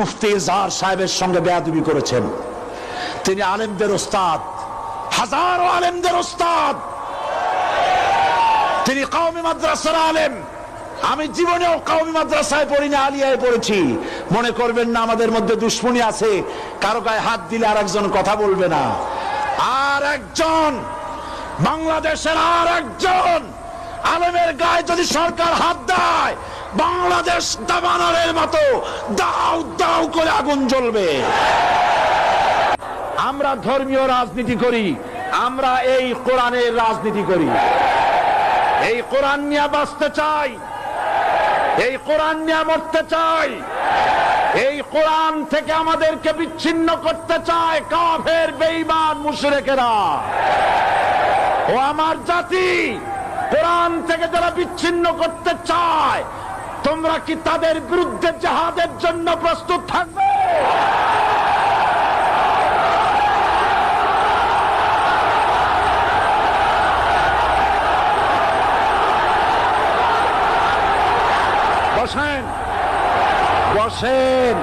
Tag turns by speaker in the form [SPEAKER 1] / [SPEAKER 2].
[SPEAKER 1] মুফতি ইজহার সাহেবের সঙ্গে বেয়াদবি করেছেন। তিনি আলেমদের ওস্তাদ, হাজারো আলেমদের ওস্তাদ, তিনি কওমি মাদ্রাসার আলেম। আমি জীবনেও কওমি মাদ্রাসায় পড়িনি, আলিয়ায় পড়েছি। মনে করবেন না আমাদের মধ্যে দুশ্মনী আছে, কারো গায়ে হাত দিলে আর একজন কথা বলবে না। আর একজন বাংলাদেশের আর একজন আলেমের গায়ে যদি সরকার হাত দেয়, বাংলাদেশ দাবানলের মতো দাউ দাউ করে আগুন জ্বলবে। আমরা ধর্মীয় রাজনীতি করি, আমরা এই কোরআনের রাজনীতি করি। এই কোরআন নিয়ে বাঁচতে চাই, এই কোরআন নিয়ে মরতে চাই। এই কোরআন থেকে আমাদেরকে বিচ্ছিন্ন করতে চায় কাফের, বেঈমান, মুশরিকেরা। ও আমার জাতি, কোরআন থেকে যারা বিচ্ছিন্ন করতে চায়, তোমরা কি তাদের বিরুদ্ধে জিহাদের জন্য প্রস্তুত থাকবে? বসেন, বসেন।